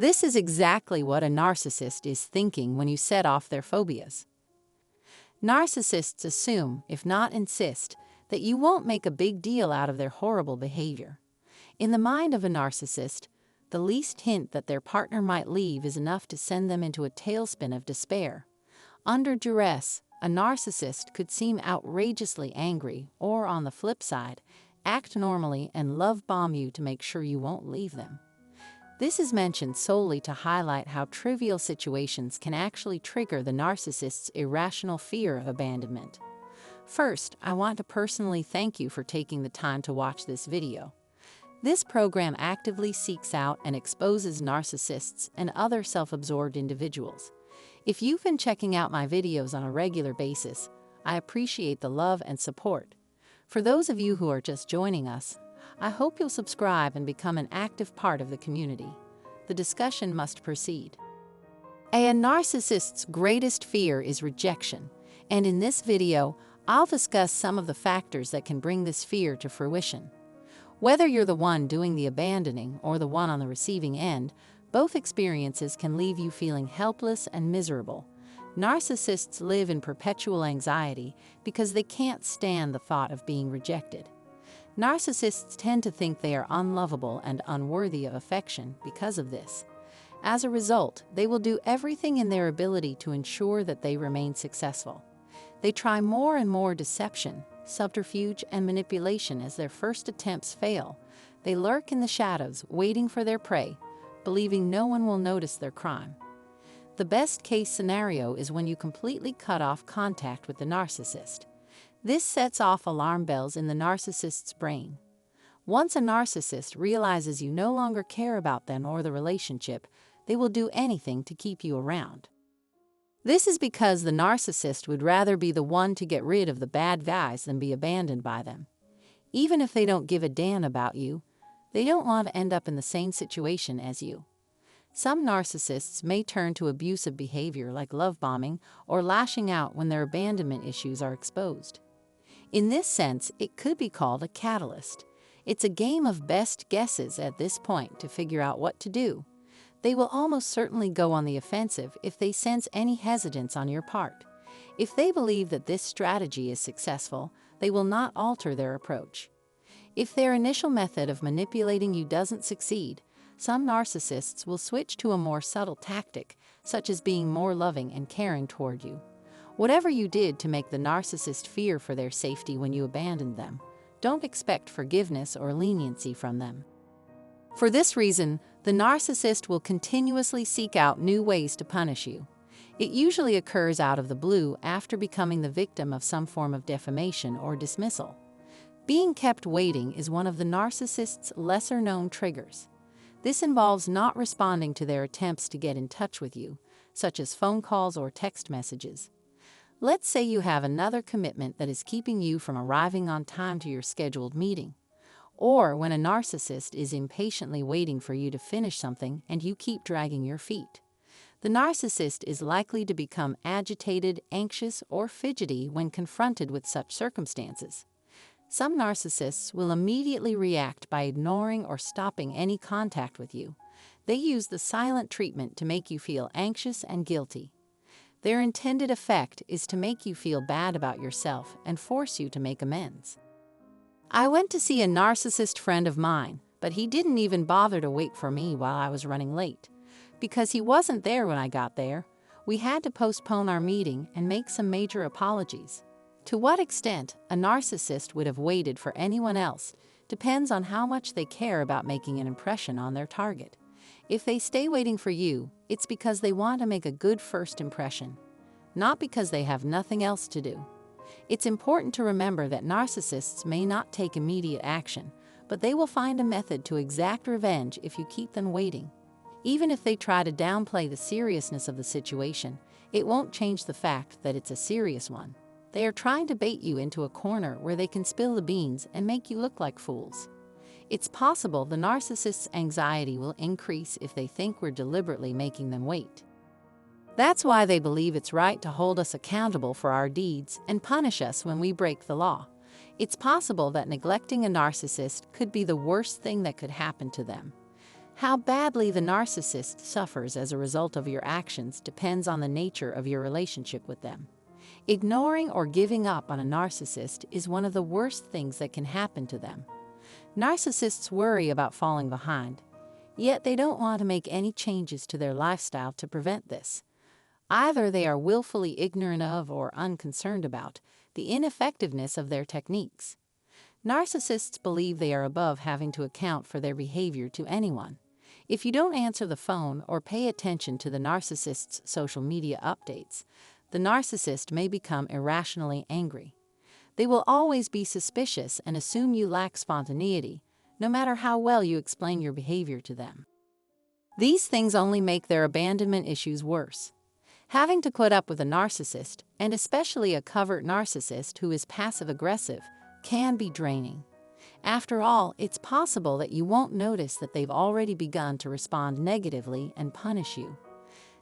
This is exactly what a narcissist is thinking when you set off their phobias. Narcissists assume, if not insist, that you won't make a big deal out of their horrible behavior. In the mind of a narcissist, the least hint that their partner might leave is enough to send them into a tailspin of despair. Under duress, a narcissist could seem outrageously angry or, on the flip side, act normally and love bomb you to make sure you won't leave them. This is mentioned solely to highlight how trivial situations can actually trigger the narcissist's irrational fear of abandonment. First, I want to personally thank you for taking the time to watch this video. This program actively seeks out and exposes narcissists and other self-absorbed individuals. If you've been checking out my videos on a regular basis, I appreciate the love and support. For those of you who are just joining us, I hope you'll subscribe and become an active part of the community. The discussion must proceed. A narcissist's greatest fear is rejection, and in this video, I'll discuss some of the factors that can bring this fear to fruition. Whether you're the one doing the abandoning or the one on the receiving end, both experiences can leave you feeling helpless and miserable. Narcissists live in perpetual anxiety because they can't stand the thought of being rejected. Narcissists tend to think they are unlovable and unworthy of affection because of this. As a result, they will do everything in their ability to ensure that they remain successful. They try more and more deception, subterfuge, and manipulation as their first attempts fail. They lurk in the shadows, waiting for their prey, believing no one will notice their crime. The best-case scenario is when you completely cut off contact with the narcissist. This sets off alarm bells in the narcissist's brain. Once a narcissist realizes you no longer care about them or the relationship, they will do anything to keep you around. This is because the narcissist would rather be the one to get rid of the bad guys than be abandoned by them. Even if they don't give a damn about you, they don't want to end up in the same situation as you. Some narcissists may turn to abusive behavior like love bombing or lashing out when their abandonment issues are exposed. In this sense, it could be called a catalyst. It's a game of best guesses at this point to figure out what to do. They will almost certainly go on the offensive if they sense any hesitance on your part. If they believe that this strategy is successful, they will not alter their approach. If their initial method of manipulating you doesn't succeed, some narcissists will switch to a more subtle tactic, such as being more loving and caring toward you. Whatever you did to make the narcissist fear for their safety when you abandoned them, don't expect forgiveness or leniency from them. For this reason, the narcissist will continuously seek out new ways to punish you. It usually occurs out of the blue after becoming the victim of some form of defamation or dismissal. Being kept waiting is one of the narcissist's lesser-known triggers. This involves not responding to their attempts to get in touch with you, such as phone calls or text messages. Let's say you have another commitment that is keeping you from arriving on time to your scheduled meeting. Or when a narcissist is impatiently waiting for you to finish something and you keep dragging your feet. The narcissist is likely to become agitated, anxious, or fidgety when confronted with such circumstances. Some narcissists will immediately react by ignoring or stopping any contact with you. They use the silent treatment to make you feel anxious and guilty. Their intended effect is to make you feel bad about yourself and force you to make amends. I went to see a narcissist friend of mine, but he didn't even bother to wait for me while I was running late. Because he wasn't there when I got there, we had to postpone our meeting and make some major apologies. To what extent a narcissist would have waited for anyone else depends on how much they care about making an impression on their target. If they stay waiting for you, it's because they want to make a good first impression, not because they have nothing else to do. It's important to remember that narcissists may not take immediate action, but they will find a method to exact revenge if you keep them waiting. Even if they try to downplay the seriousness of the situation, it won't change the fact that it's a serious one. They are trying to bait you into a corner where they can spill the beans and make you look like fools. It's possible the narcissist's anxiety will increase if they think we're deliberately making them wait. That's why they believe it's right to hold us accountable for our deeds and punish us when we break the law. It's possible that neglecting a narcissist could be the worst thing that could happen to them. How badly the narcissist suffers as a result of your actions depends on the nature of your relationship with them. Ignoring or giving up on a narcissist is one of the worst things that can happen to them. Narcissists worry about falling behind, yet they don't want to make any changes to their lifestyle to prevent this. Either they are willfully ignorant of or unconcerned about the ineffectiveness of their techniques. Narcissists believe they are above having to account for their behavior to anyone. If you don't answer the phone or pay attention to the narcissist's social media updates, the narcissist may become irrationally angry. They will always be suspicious and assume you lack spontaneity, no matter how well you explain your behavior to them. These things only make their abandonment issues worse. Having to put up with a narcissist, and especially a covert narcissist who is passive-aggressive, can be draining. After all, it's possible that you won't notice that they've already begun to respond negatively and punish you.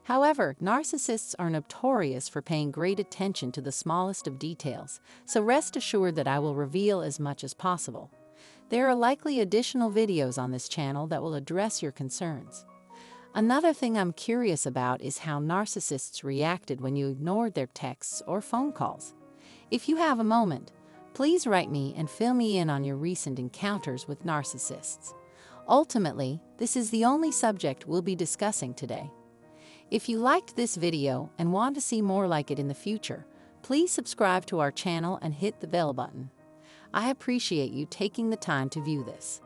However, narcissists are notorious for paying great attention to the smallest of details, so rest assured that I will reveal as much as possible. There are likely additional videos on this channel that will address your concerns. Another thing I'm curious about is how narcissists reacted when you ignored their texts or phone calls. If you have a moment, please write me and fill me in on your recent encounters with narcissists. Ultimately, this is the only subject we'll be discussing today. If you liked this video and want to see more like it in the future, please subscribe to our channel and hit the bell button. I appreciate you taking the time to view this.